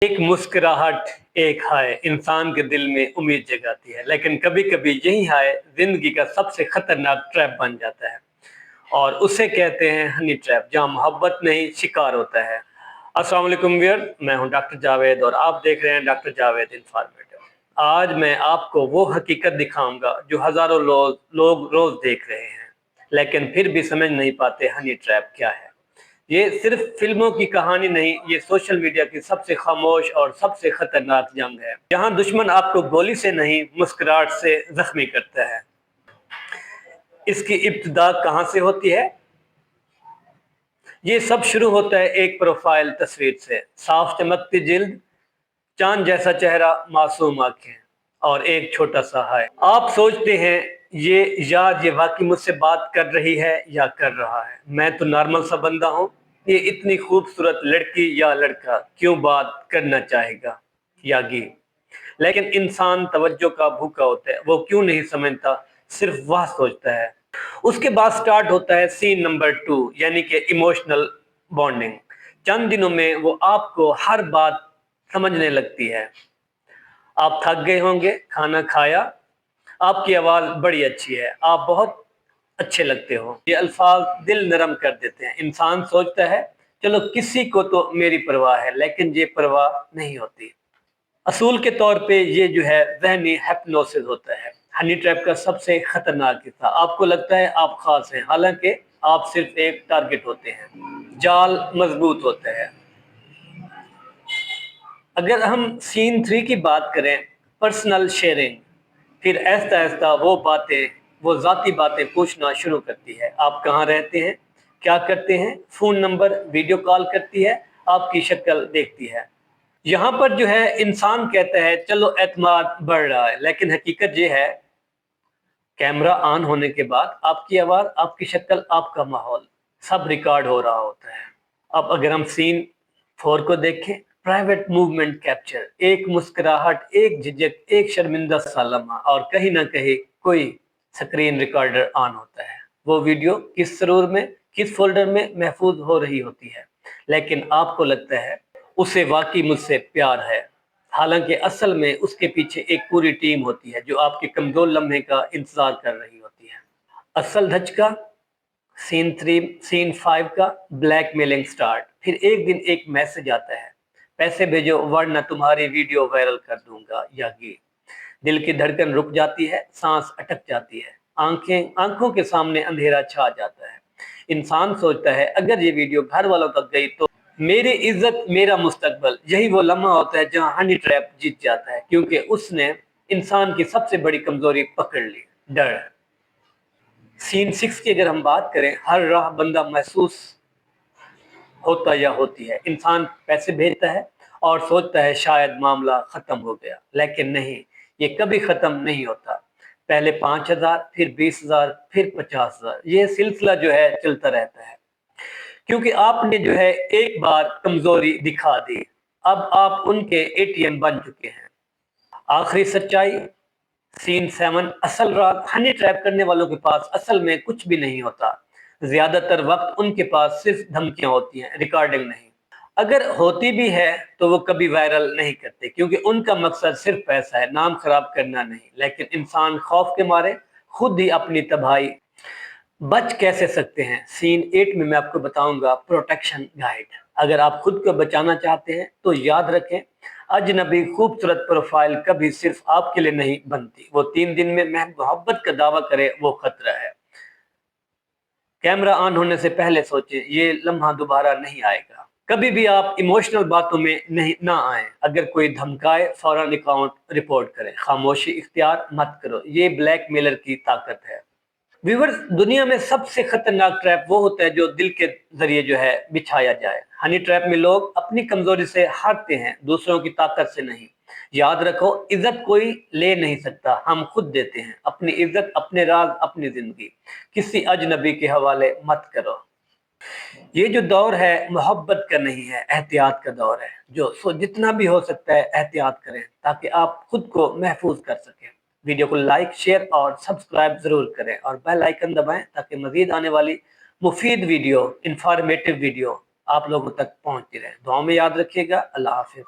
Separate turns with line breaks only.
एक मुस्कुराहट, एक हाय इंसान के दिल में उम्मीद जगाती है, लेकिन कभी कभी यही हाय जिंदगी का सबसे खतरनाक ट्रैप बन जाता है। और उसे कहते हैं हनी ट्रैप, जहाँ मोहब्बत नहीं शिकार होता है। अस्सलाम वालेकुम व्यूअर, मैं हूं डॉक्टर जावेद और आप देख रहे हैं डॉक्टर जावेद इंफॉर्मेटिव। आज मैं आपको वो हकीकत दिखाऊंगा जो हजारों लोग रोज देख रहे हैं, लेकिन फिर भी समझ नहीं पाते हनी ट्रैप क्या है। ये सिर्फ फिल्मों की कहानी नहीं, ये सोशल मीडिया की सबसे खामोश और सबसे खतरनाक जंग है, जहां दुश्मन आपको गोली से नहीं मुस्कुराहट से जख्मी करता है। इसकी इब्तिदा कहां से होती है? ये सब शुरू होता है एक प्रोफाइल तस्वीर से। साफ चमकती जिल्द, चांद जैसा चेहरा, मासूम आंखें और एक छोटा सा हाय। आप सोचते हैं ये वाकई मुझसे बात कर रही है या कर रहा है। मैं तो नॉर्मल सा बंदा हूँ, ये इतनी खूबसूरत लड़की या लड़का क्यों बात करना चाहेगा? यागी। लेकिन इंसान तवज्जो का भूखा होता है, वो क्यों नहीं समझता, सिर्फ वह सोचता है। उसके बाद स्टार्ट होता है सीन नंबर 2, यानी कि इमोशनल बॉन्डिंग। चंद दिनों में वो आपको हर बात समझने लगती है। आप थक गए होंगे, खाना खाया, आपकी आवाज बड़ी अच्छी है, आप बहुत अच्छे लगते हो। ये अल्फाज दिल नरम कर देते हैं। इंसान सोचता है चलो किसी को तो मेरी परवाह है, लेकिन ये परवाह नहीं होती। असूल के तौर पे ये जो है ज़हनी हिप्नोसिस होता है। हनी ट्रैप का सबसे खतरनाक हिस्सा, आपको लगता है आप खास हैं, हालांकि आप सिर्फ एक टारगेट होते हैं। जाल मजबूत होता है। अगर हम सीन 3 की बात करें, पर्सनल शेयरिंग, फिर ऐसा ऐसा वो ज़ाती बातें पूछना शुरू करती है। आप कहाँ रहते हैं, क्या करते हैं, फ़ोन नंबर, वीडियो कॉल करती है, आपकी शक्ल देखती है। यहाँ पर जो है इंसान कहता है चलो एतमाद बढ़ रहा है, लेकिन हकीकत ये है कैमरा ऑन होने के बाद आपकी आवाज़, आपकी शक्ल, आपका माहौल सब रिकॉर्ड हो रहा होता है। अब अगर हम सीन 4 को देखें, प्राइवेट मूवमेंट कैप्चर, एक मुस्कुराहट, एक झिझक, एक शर्मिंदा सा लम्हा और कहीं ना कहीं कोई स्क्रीन रिकॉर्डर ऑन होता है। वो वीडियो किस सरूर में, किस फोल्डर में महफूज हो रही होती है, लेकिन आपको लगता है उसे वाकई मुझसे प्यार है। हालांकि असल में उसके पीछे एक पूरी टीम होती है जो आपके कमजोर लम्हे का इंतजार कर रही होती है। असल धचका सीन 5 का ब्लैकमेलिंग स्टार्ट। फिर एक दिन एक मैसेज आता है, पैसे भेजो वरना तुम्हारी वीडियो वायरल कर दूंगा। यागी। दिल की धड़कन रुक जाती है, सांस अटक जाती है, आंखों के सामने अंधेरा छा जाता है। इंसान सोचता है अगर ये वीडियो घर वालों तक गई तो मेरी इज्जत, मेरा मुस्तकबल। यही वो लम्हा होता है जहां हनी ट्रैप जीत जाता है, क्योंकि उसने इंसान की सबसे बड़ी कमजोरी पकड़ ली, डर। सीन 6 की अगर हम बात करें, हर राह बंदा महसूस होता या होती है। इंसान पैसे भेजता है और सोचता है शायद मामला खत्म हो गया, लेकिन नहीं, ये कभी खत्म नहीं होता। पहले 5,000, फिर 20,000, फिर 50,000, ये सिलसिला जो है चलता रहता है, क्योंकि आपने जो है एक बार कमजोरी दिखा दी। अब आप उनके एटीएम बन चुके हैं। आखिरी सच्चाई, सीन 7, असल राग। हनी ट्रैप करने वालों के पास असल में कुछ भी नहीं होता। ज्यादातर वक्त उनके पास सिर्फ धमकियां होती हैं, रिकॉर्डिंग नहीं। अगर होती भी है तो वो कभी वायरल नहीं करते, क्योंकि उनका मकसद सिर्फ पैसा है, नाम खराब करना नहीं। लेकिन इंसान खौफ के मारे खुद ही अपनी तबाही बच कैसे सकते हैं, सीन 8 में मैं आपको बताऊंगा प्रोटेक्शन गाइड। अगर आप खुद को बचाना चाहते हैं तो याद रखें, अजनबी खूबसूरत प्रोफाइल कभी सिर्फ आपके लिए नहीं बनती। वो 3 दिन में मोहब्बत का दावा करे, वो खतरा है। कैमरा ऑन होने से पहले सोचें, ये लम्हा दोबारा नहीं आएगा। कभी भी आप इमोशनल बातों में नहीं ना आए। अगर कोई धमकाए फौरन अकाउंट रिपोर्ट करें, खामोशी इख्तियार मत करो। ये ब्लैकमेलर की ताकत है। व्यूअर्स, दुनिया में सबसे खतरनाक ट्रैप वो होता है जो दिल के जरिए जो है बिछाया जाए। हनी ट्रैप में लोग अपनी कमजोरी से हारते हैं, दूसरों की ताकत से नहीं। याद रखो, इज्जत कोई ले नहीं सकता, हम खुद देते हैं। अपनी इज्जत, अपने राज, अपनी जिंदगी किसी अजनबी के हवाले मत करो। ये जो दौर है मोहब्बत का नहीं है, एहतियात का दौर है। जितना भी हो सकता है एहतियात करें, ताकि आप खुद को महफूज कर सकें। वीडियो को लाइक, शेयर और सब्सक्राइब जरूर करें और बेल आइकन दबाएं, ताकि मजीद आने वाली मुफीद वीडियो, इंफॉर्मेटिव वीडियो आप लोगों तक पहुंचती रहे। दुआ में याद रखिएगा। अल्लाह हाफिज।